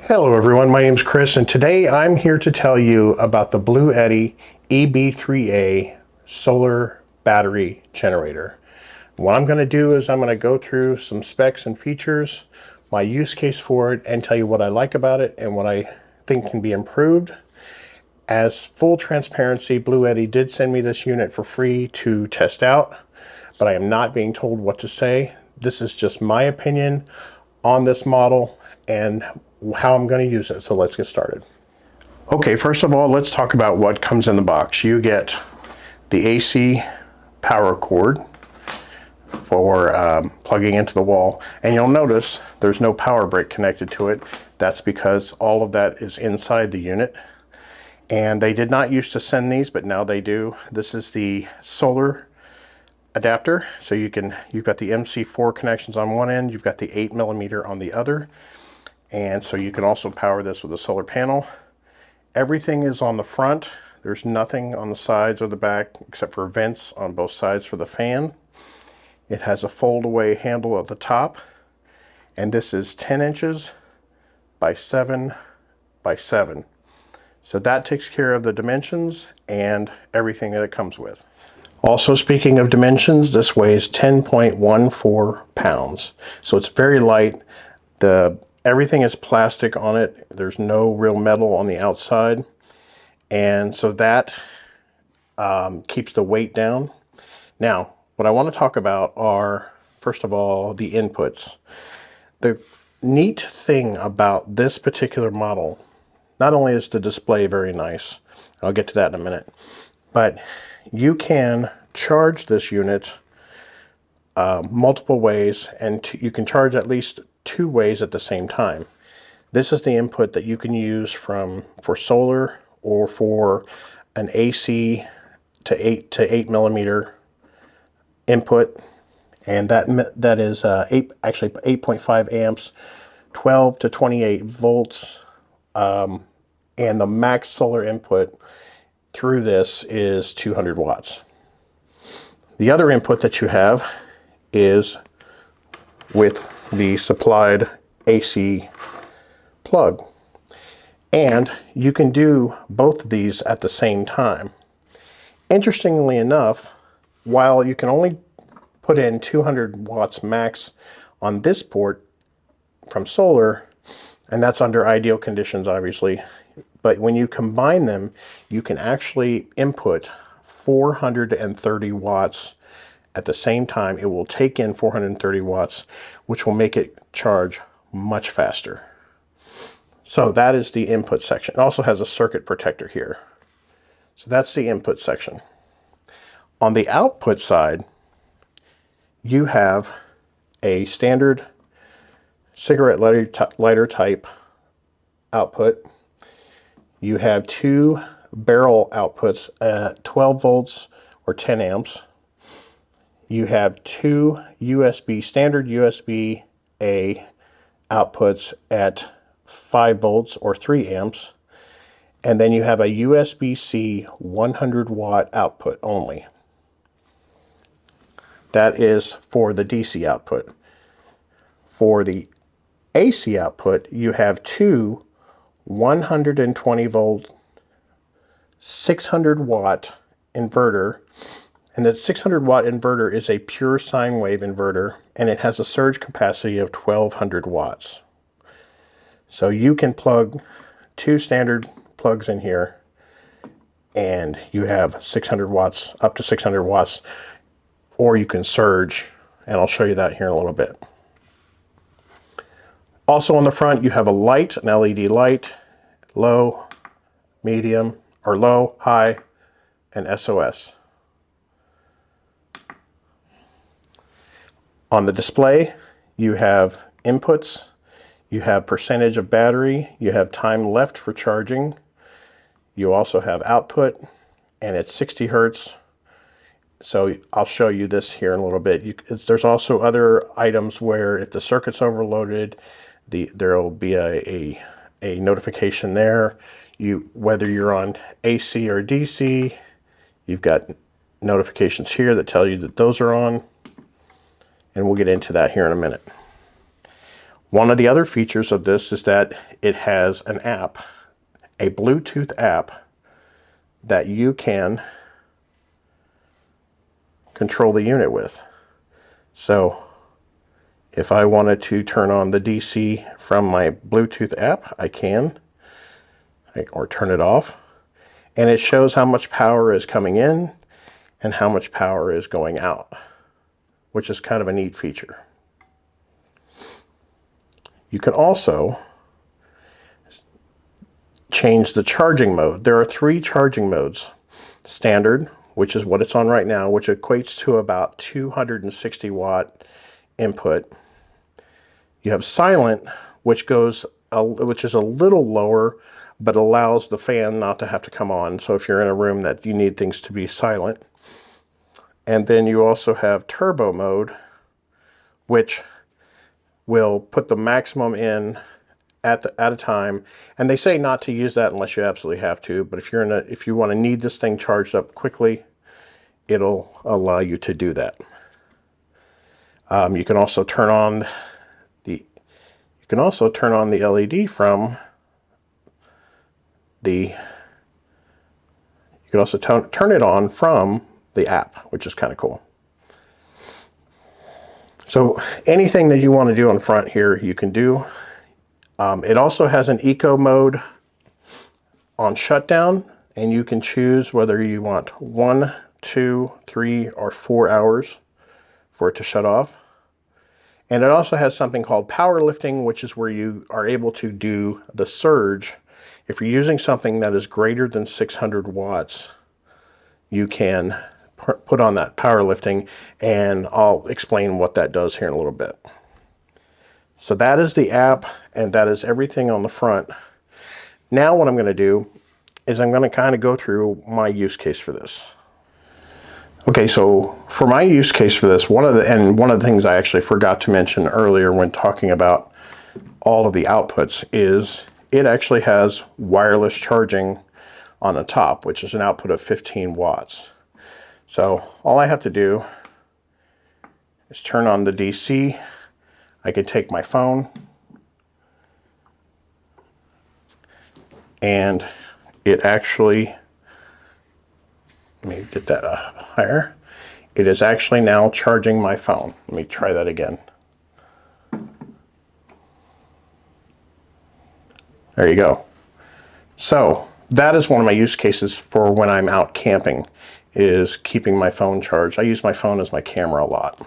Hello everyone, my name is Chris and today I'm here to tell you about the Bluetti EB3A solar battery generator. What I'm going to do is I'm going to go through some specs and features, my use case for it, and tell you what I like about it and what I think can be improved. As full transparency, Bluetti did send me this unit for free to test out, but I am not being told what to say. This is just my opinion on this model and how I'm going to use it. So let's get started. Okay, first of all, let's talk about what comes in the box. You get the AC power cord for plugging into the wall, and you'll notice there's no power brick connected to it. That's because all of that is inside the unit, and they did not used to send these, but now they do. This is the solar adapter, so you've got the MC4 connections on one end, you've got the 8mm on the other, and so you can also power this with a solar panel. Everything is on the front. There's nothing on the sides or the back except for vents on both sides for the fan. It has a fold-away handle at the top, and this is 10 inches by 7 by 7. So that takes care of the dimensions and everything that it comes with. Also, speaking of dimensions, this weighs 10.14 pounds. So it's very light. Everything is plastic on it. There's no real metal on the outside. And so that keeps the weight down. Now, what I want to talk about are, first of all, the inputs. The neat thing about this particular model, not only is the display very nice, I'll get to that in a minute, but you can charge this unit multiple ways, and you can charge at least 2 ways at the same time. This is the input that you can use for solar or for an AC to 8mm input, and that is actually 8.5 amps, 12 to 28 volts, and the max solar input through this is 200 watts. The other input that you have is with the supplied AC plug, and you can do both of these at the same time. Interestingly enough, while you can only put in 200 watts max on this port from solar, and that's under ideal conditions obviously, but when you combine them, you can actually input 430 watts at the same time. It will take in 430 watts, which will make it charge much faster. So that is the input section. It also has a circuit protector here. So that's the input section. On the output side, you have a standard cigarette lighter type output. You have 2 barrel outputs at 12 volts or 10 amps. You have 2 standard USB-A outputs at 5 volts or 3 amps. And then you have a USB-C 100 watt output only. That is for the DC output. For the AC output, you have 2 120 volt 600 watt inverter, and that 600 watt inverter is a pure sine wave inverter, and it has a surge capacity of 1200 watts. So you can plug 2 standard plugs in here and you have 600 watts, up to 600 watts, or you can surge, and I'll show you that here in a little bit. Also on the front, you have a light, an LED light, low, medium, or low, high, and SOS. On the display, you have inputs, you have percentage of battery, you have time left for charging, you also have output, and it's 60 hertz. So I'll show you this here in a little bit. There's also other items where if the circuit's overloaded, there will be a notification there. Whether you're on AC or DC, you've got notifications here that tell you that those are on, and we'll get into that here in a minute. One of the other features of this is that it has an app, a Bluetooth app, that you can control the unit with. So if I wanted to turn on the DC from my Bluetooth app, I can, or turn it off. And it shows how much power is coming in and how much power is going out, which is kind of a neat feature. You can also change the charging mode. There are 3 charging modes. Standard, which is what it's on right now, which equates to about 260 watt input. You have silent, which is a little lower, but allows the fan not to have to come on. So if you're in a room that you need things to be silent. And then you also have turbo mode, which will put the maximum in at a time. And they say not to use that unless you absolutely have to, but if you want to need this thing charged up quickly, it'll allow you to do that. You can also turn on the LED from the, you can also turn it on from the app, which is kind of cool. So anything that you want to do on front here, you can do. It also has an eco mode on shutdown, and you can choose whether you want 1, 2, 3, or 4 hours for it to shut off. And it also has something called power lifting, which is where you are able to do the surge. If you're using something that is greater than 600 watts, you can put on that power lifting, and I'll explain what that does here in a little bit. So that is the app, and that is everything on the front. Now what I'm going to do is I'm going to kind of go through my use case for this. Okay, so for my use case for this, one of the things I actually forgot to mention earlier when talking about all of the outputs is it actually has wireless charging on the top, which is an output of 15 watts. So all I have to do is turn on the DC. I can take my phone and it actually, let me get that higher. It is actually now charging my phone. Let me try that again. There you go. So that is one of my use cases for when I'm out camping, is keeping my phone charged. I use my phone as my camera a lot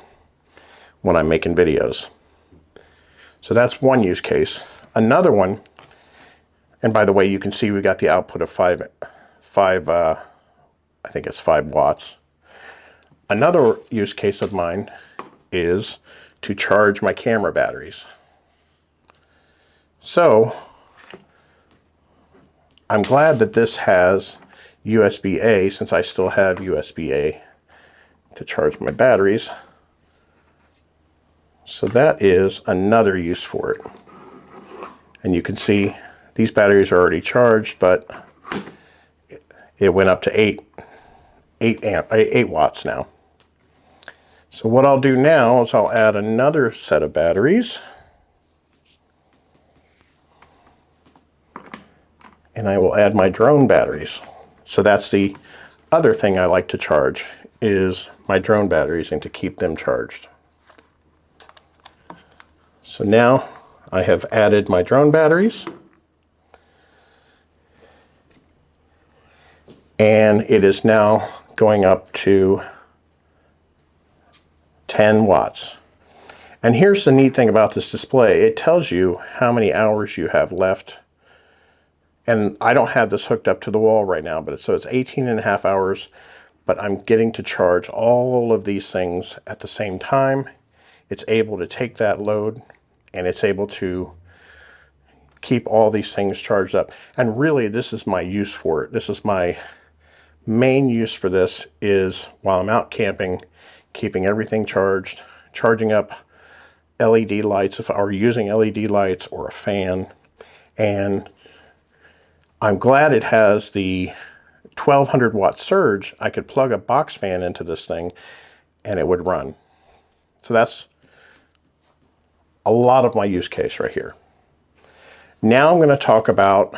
when I'm making videos. So that's one use case. Another one, and by the way, you can see we got the output of I think it's 5 watts. Another use case of mine is to charge my camera batteries. So I'm glad that this has USB-A, since I still have USB-A to charge my batteries. So that is another use for it. And you can see these batteries are already charged, but it went up to 8 watts now. So what I'll do now is I'll add another set of batteries. And I will add my drone batteries. So that's the other thing I like to charge, is my drone batteries, and to keep them charged. So now I have added my drone batteries. And it is now going up to 10 watts. And here's the neat thing about this display. It tells you how many hours you have left. And I don't have this hooked up to the wall right now, but so it's 18.5 hours, but I'm getting to charge all of these things at the same time. It's able to take that load, and it's able to keep all these things charged up. And really, this is my use for it. This is my main use for this, is while I'm out camping, keeping everything charged, charging up LED lights if I were using LED lights, or a fan. And I'm glad it has the 1200 watt surge. I could plug a box fan into this thing and it would run. So that's a lot of my use case right here. Now I'm going to talk about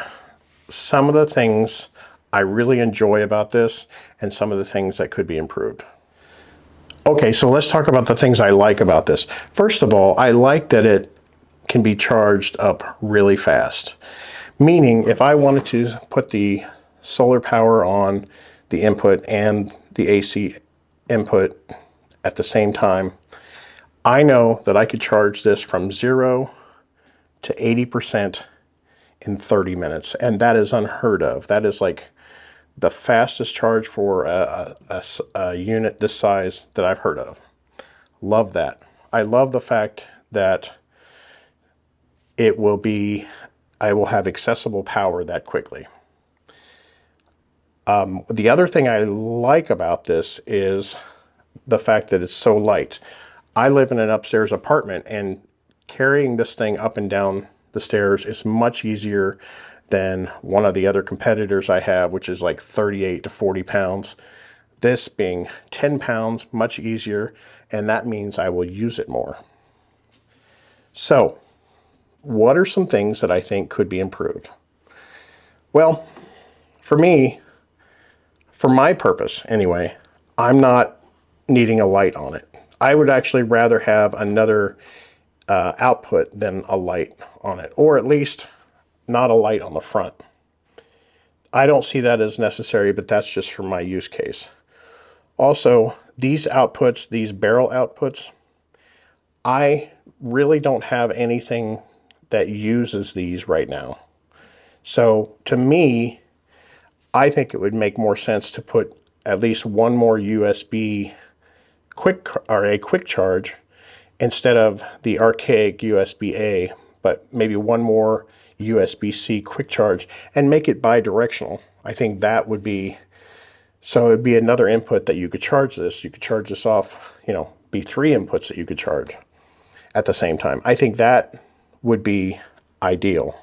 some of the things I really enjoy about this and some of the things that could be improved. Okay, so let's talk about the things I like about this. First of all, I like that it can be charged up really fast. Meaning, if I wanted to put the solar power on the input and the AC input at the same time, I know that I could charge this from 0 to 80% in 30 minutes, and that is unheard of. That is like the fastest charge for a unit this size that I've heard of. Love that. I love the fact that I will have accessible power that quickly. The other thing I like about this is the fact that it's so light. I live in an upstairs apartment, and carrying this thing up and down the stairs is much easier than one of the other competitors I have, which is like 38 to 40 pounds. This being 10 pounds, much easier, and that means I will use it more. So, what are some things that I think could be improved? Well, for me, for my purpose anyway, I'm not needing a light on it. I would actually rather have another output than a light on it, or at least not a light on the front. I don't see that as necessary, but that's just for my use case. Also, these outputs, these barrel outputs, I really don't have anything that uses these right now. So to me, I think it would make more sense to put at least one more USB a quick charge instead of the archaic USB-A, but maybe one more USB-C quick charge and make it bi-directional. I think that would be, so it'd be another input that you could charge this. You could charge this off, be 3 inputs that you could charge at the same time. I think that would be ideal.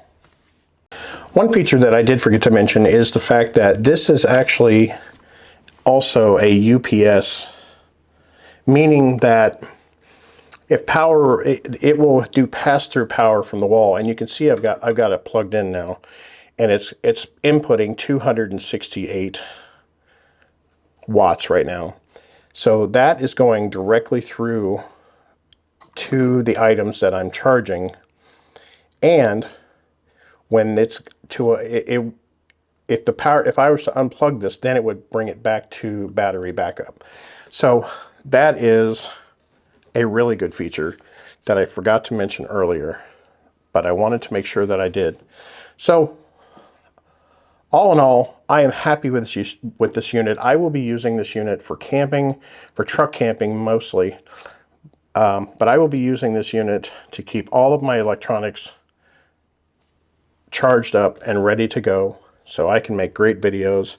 One feature that I did forget to mention is the fact that this is actually also a UPS, meaning that if power, it will do pass-through power from the wall, and you can see I've got it plugged in now, and it's inputting 268 watts right now. So that is going directly through to the items that I'm charging, and when it's to if I was to unplug this, then it would bring it back to battery backup. So that is a really good feature that I forgot to mention earlier, but I wanted to make sure that I did. So all in all, I am happy with this unit. I will be using this unit for camping, for truck camping mostly, but I will be using this unit to keep all of my electronics charged up and ready to go so I can make great videos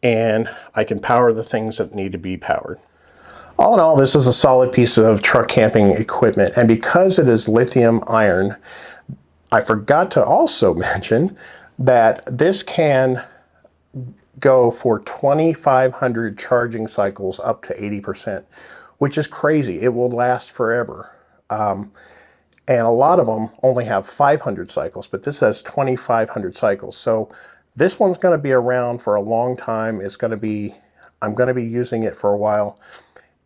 and I can power the things that need to be powered. All in all, this is a solid piece of truck camping equipment, and because it is lithium iron, I forgot to also mention that this can go for 2,500 charging cycles up to 80%, which is crazy. It will last forever. And a lot of them only have 500 cycles, but this has 2,500 cycles. So this one's going to be around for a long time. I'm going to be using it for a while,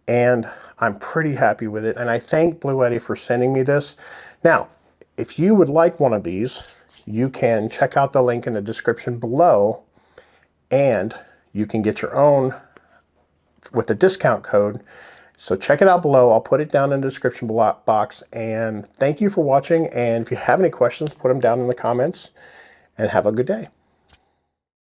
and I'm pretty happy with it. And I thank Bluetti for sending me this. Now, if you would like one of these, you can check out the link in the description below, and you can get your own with the discount code. So check it out below. I'll put it down in the description box. And thank you for watching. And if you have any questions, put them down in the comments, and have a good day.